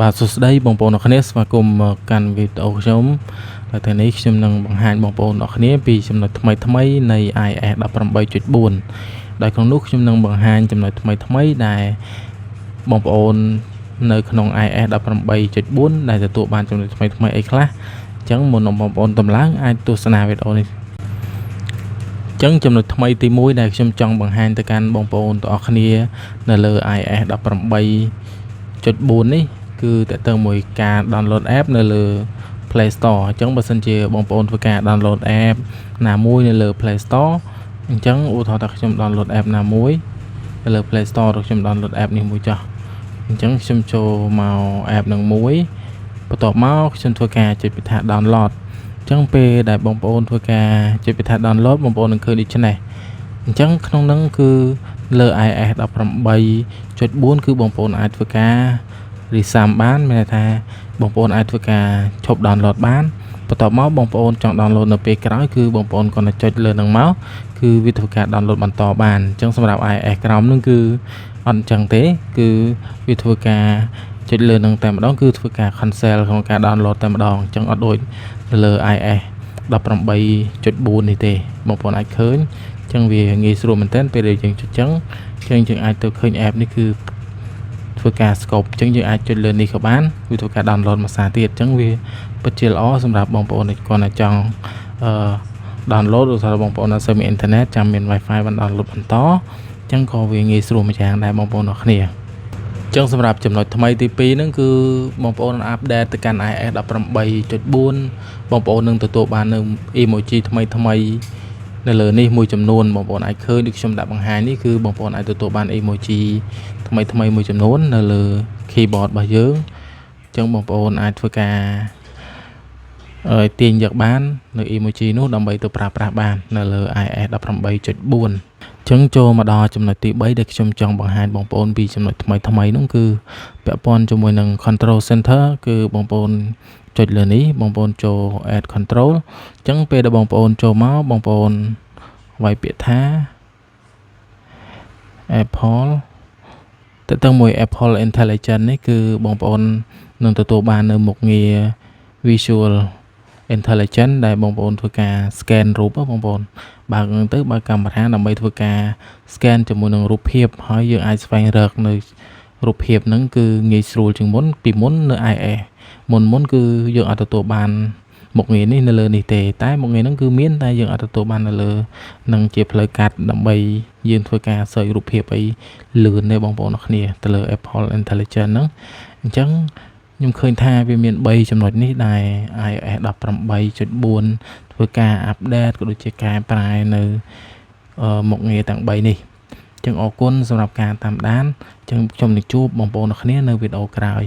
បាទសួស្តីបងប្អូនអរគ្នាស្វាគមន៍មកកាន់វីដេអូខ្ញុំហើយថ្ងៃនេះខ្ញុំនឹងបង្ហាញបងប្អូនអរគ្នាពីចំណុចថ្មីនៃ iOS 18.4 ដោយក្នុងនោះខ្ញុំនឹងបង្ហាញចំណុចថ្មីដែលបងប្អូននៅក្នុង iOS 18.4 ដែលទទួលបានចំណុចថ្មីអីខ្លះអញ្ចឹងមុននឹងបងប្អូនតម្លើងអាចទស្សនាវីដេអូនេះអញ្ចឹងចំណុចថ្មីទី1ដែលខ្ញុំចង់បង្ហាញទៅកាន់បងប្អូនទាំងអស់គ្នានៅលើ iOS 18.4 នេះគឺតើតើមួយការ download app នៅលើ Play Store អញ្ចឹងបើសិនជាបងប្អូនធ្វើការ download app ណាមួយនៅលើ Play Store អញ្ចឹងឧទាហរណ៍ថាខ្ញុំ download app ណាមួយនៅលើ Play Store ឬខ្ញុំ download app នេះមួយចុះអញ្ចឹងខ្ញុំចូលមក app នឹងមួយបន្ទាប់មកខ្ញុំធ្វើការចុចពីថា download អញ្ចឹងពេលដែលបងប្អូនធ្វើការចុចពីថា download បងប្អូននឹងឃើញដូចនេះអញ្ចឹងក្នុងហ្នឹងគឺលើ iOS 18.4 គឺបងប្អូនអាចធ្វើការរីសាមបានមានន័យថាបងប្អូនអាចធ្វើការឈប់ download បានបន្ទាប់មកបងប្អូនចង់ download នៅពេលក្រោយគឺបងប្អូនគ្រាន់តែចុចលើនឹងមកគឺវាធ្វើការ download បន្តបានអញ្ចឹងសម្រាប់ iOS ក្រោមនឹងគឺអត់អញ្ចឹងទេគឺវាធ្វើការចុចលើនឹងតែម្ដងគឺធ្វើការ cancel ក្នុងការ download តែម្ដងអញ្ចឹងអត់ដូចនៅលើ iOS 18.4 នេះទេបងប្អូនអាចឃើញអញ្ចឹងវាងាយស្រួលមែនទែនពេលដែលយើងចុចអញ្ចឹងយើងអាចទៅឃើញ app នេះគឺធ្វើការ scope អញ្ចឹងយើងអាចចុចលើនេះក៏បានវាធ្វើការ download មួយសារទៀតអញ្ចឹងវាពិតជាល្អសម្រាប់បងប្អូនដែលគាត់តែចង់download ឬថាបងប្អូនអត់សូវមានអ៊ីនធឺណិតចាំមាន Wi-Fi បាន download បន្តអញ្ចឹងក៏វាងាយស្រួលមួយយ៉ាងដែរបងប្អូនអរគ្នាអញ្ចឹងសម្រាប់ចំណុចថ្មីទី2ហ្នឹងគឺបងប្អូនអាប់ដេតទៅកាន់ iOS 18.4 បងប្អូននឹងទទួលបាននៅ emoji ថ្មីនៅលើនេះមួយចំនួនបងប្អូនអាចឃើញដូចខ្ញុំដាក់បង្ហាញនេះគឺបងប្អូនអាចទទួលបាន emoji ថ្មីមួយចំនួននៅលើ keyboard របស់យើងអញ្ចឹងបងប្អូនអាចធ្វើការទាញយកបាននៅ emoji នោះដើម្បីទៅប្រើប្រាស់បាននៅលើ iOS 18.4 អញ្ចឹងចូលមកដល់ចំណុចទី3ដែលខ្ញុំចង់បង្ហាញបងប្អូនពីចំណុចថ្មីនោះគឺពាក់ព័ន្ធជាមួយនឹង control center គឺបងប្អូនចុចលើនេះបងប្អូនចូល add control អញ្ចឹងពេលដែលបងប្អូនចូលមកបងប្អូនវាយពាក្យថា Apple ទៅមួយ Apple Intelligence នេះគឺបងប្អូននឹងទទួលបាននៅមុខងារ Visual Intelligence ដែលបងប្អូនធ្វើការ scan រូបបងប្អូនបើទៅបើកាមេរ៉ាដើម្បីធ្វើការ scan ជាមួយនឹងរូបភាពហើយយើងអាចស្វែងរកនៅរូបភាពហ្នឹងគឺងាយស្រួលជាងមុនពីមុននៅ iOS មុនគឺយើងអាចទទួលបានមុខងារនេះនៅលើនេះទេតែមុខងារហ្នឹងគឺមានតែយើងអាចទទួលបាននៅលើនឹងជាផ្លូវកាត់ដើម្បីយើងធ្វើការ search រូបភាពអីលឿនទេបងប្អូនអរគ្នាទៅលើ Apple Intelligence ហ្នឹងអញ្ចឹងខ្ញុំឃើញថាវាមាន3ចំណុចនេះដែល iOS 18.4 ធ្វើការអាប់ដេតក៏ដូចជាកែប្រែនៅមុខងារទាំង3នេះអញ្ចឹងអរគុណសម្រាប់ការតាមដានអញ្ចឹងខ្ញុំនឹងជួបបងប្អូនអរគ្នានៅវីដេអូក្រោយ